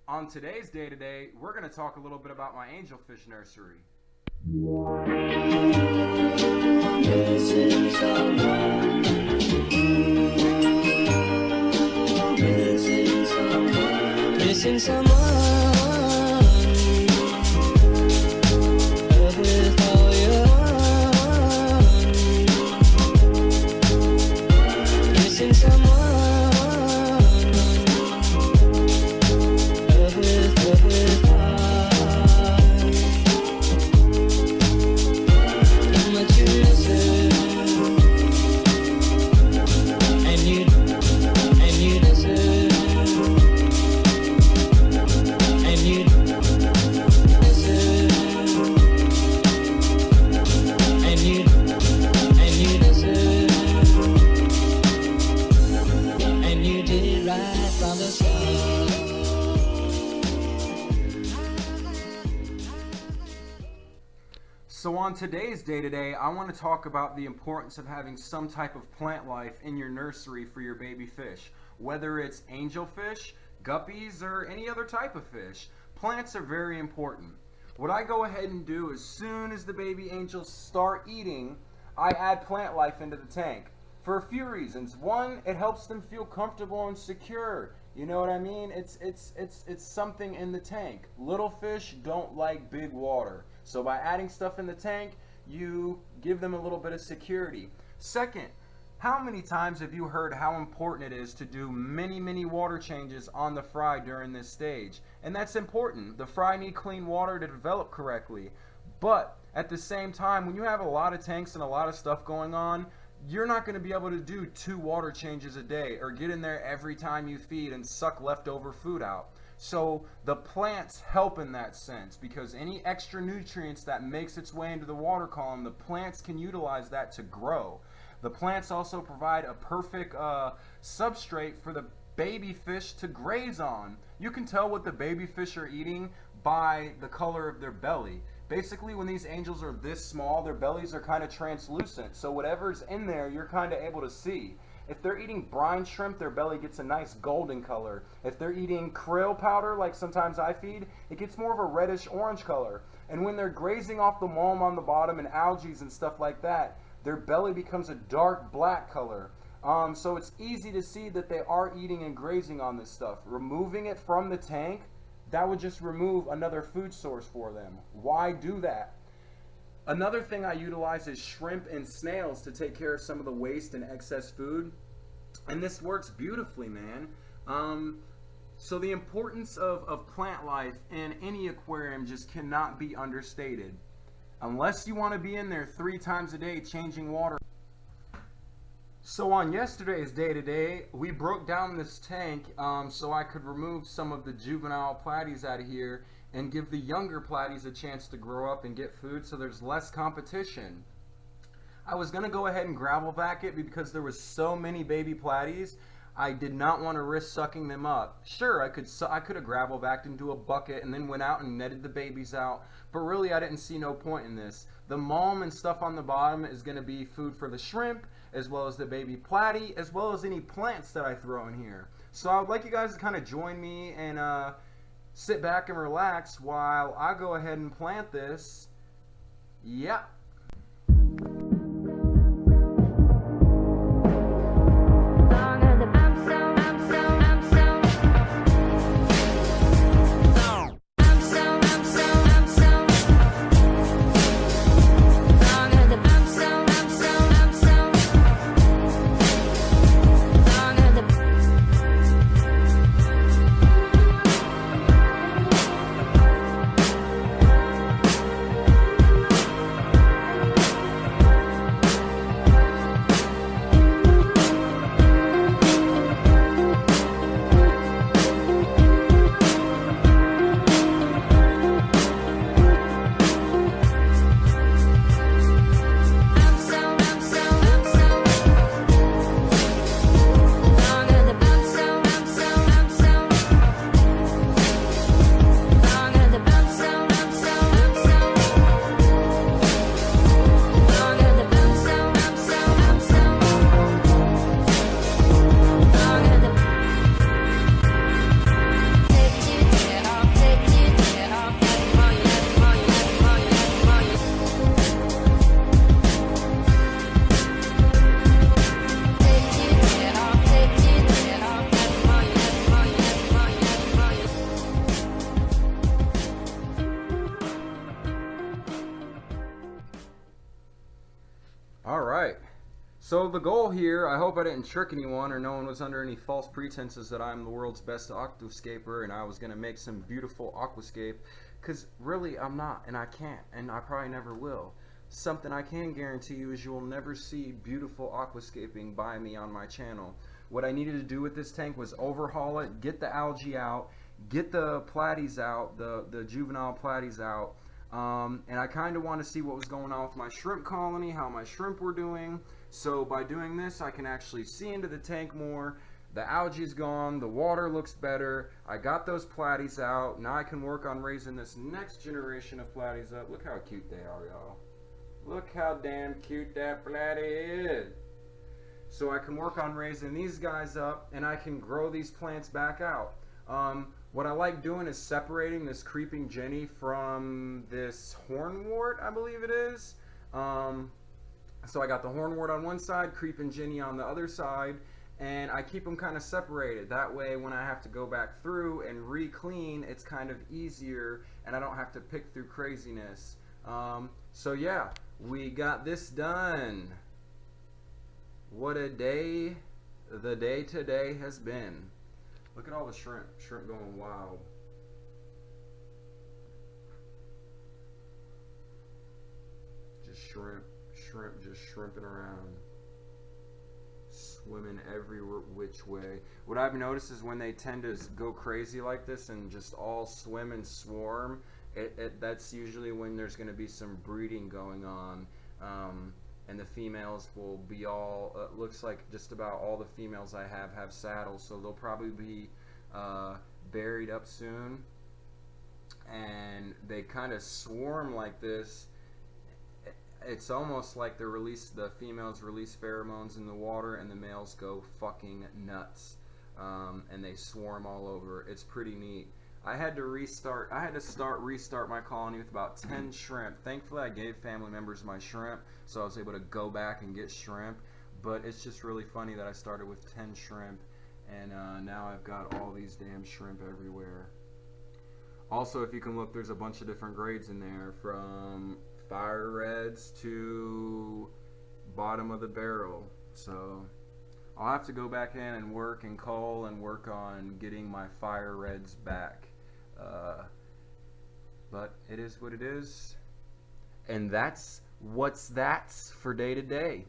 On today's day-to-day, we're going to talk a little bit about my angelfish nursery. Missing someone. With all your heart. Missing someone. With heart. How much you miss it. And you deserve. And you deserve. And you deserve. And you did it right from the start. So on today's day-to-day, I want to talk about the importance of having some type of plant life in your nursery for your baby fish. Whether it's angelfish, guppies, or any other type of fish, plants are very important. What I go ahead and do as soon as the baby angels start eating, I add plant life into the tank. For a few reasons. One, it helps them feel comfortable and secure. You know what I mean? It's something in the tank. Little fish don't like big water. So by adding stuff in the tank, you give them a little bit of security. Second, how many times have you heard how important it is to do many water changes on the fry during this stage? And that's important. The fry need clean water to develop correctly. But at the same time, when you have a lot of tanks and a lot of stuff going on, you're not going to be able to do 2 water changes a day or get in there every time you feed and suck leftover food out. So the plants help in that sense, because any extra nutrients that makes its way into the water column, the plants can utilize that to grow. The plants also provide a perfect substrate for the baby fish to graze on. You can tell what the baby fish are eating by the color of their belly. Basically, when these angels are this small, their bellies are kind of translucent. So whatever's in there, you're kind of able to see. If they're eating brine shrimp, their belly gets a nice golden color. If they're eating krill powder, like sometimes I feed, it gets more of a reddish orange color. And when they're grazing off the mulm on the bottom and algae and stuff like that, their belly becomes a dark black color. So it's easy to see that they are eating and grazing on this stuff. Removing it from the tank, that would just remove another food source for them. Why do that? Another thing I utilize is shrimp and snails to take care of some of the waste and excess food. And this works beautifully, man. So the importance of plant life in any aquarium just cannot be understated. Unless you want to be in there 3 times a day changing water. So on yesterday's day-to-day, we broke down this tank so I could remove some of the juvenile platies out of here and give the younger platies a chance to grow up and get food so there's less competition. I was going to go ahead and gravel vac it because there was so many baby platies. I did not want to risk sucking them up. Sure, I could have gravel vacked into a bucket and then went out and netted the babies out, but really I didn't see no point in this. The mulm and stuff on the bottom is going to be food for the shrimp, as well as the baby platy, as well as any plants that I throw in here. So I would like you guys to kind of join me and sit back and relax while I go ahead and plant this. Yep. So the goal here, I hope I didn't trick anyone or no one was under any false pretenses that I'm the world's best aquascaper and I was going to make some beautiful aquascape, because really I'm not, and I can't, and I probably never will. Something I can guarantee you is you will never see beautiful aquascaping by me on my channel. What I needed to do with this tank was overhaul it, get the algae out, get the platies out, the juvenile platies out, and I kind of want to see what was going on with my shrimp colony, how my shrimp were doing. So by doing this, I can actually see into the tank more. The algae's gone, the water looks better, I got those platies out. Now I can work on raising this next generation of platies up. Look how cute they are, y'all. Look how damn cute that platy is. So I can work on raising these guys up, and I can grow these plants back out. What I like doing is separating this creeping Jenny from this hornwort, I believe it is. So I got the hornwort on one side, creeping Jenny on the other side, and I keep them kind of separated. That way when I have to go back through and re-clean, it's kind of easier and I don't have to pick through craziness. So yeah, we got this done. What a day the day today has been. Look at all the shrimp going wild. Just shrimp just shrimping around, swimming every which way. What I've noticed is when they tend to go crazy like this and just all swim and swarm, that's usually when there's going to be some breeding going on, and the females will be all, looks like just about all the females I have saddles, so they'll probably be buried up soon, and they kind of swarm like this. It's almost like the females release pheromones in the water and the males go fucking nuts, and they swarm all over. It's pretty neat. I had to restart my colony with about 10 shrimp. Thankfully I gave family members my shrimp, so I was able to go back and get shrimp, but it's just really funny that I started with 10 shrimp, and now I've got all these damn shrimp everywhere. Also, if you can look, there's a bunch of different grades in there, from fire reds to bottom of the barrel. So I'll have to go back in and work and cull and work on getting my fire reds back. But it is what it is, and that's for day to day.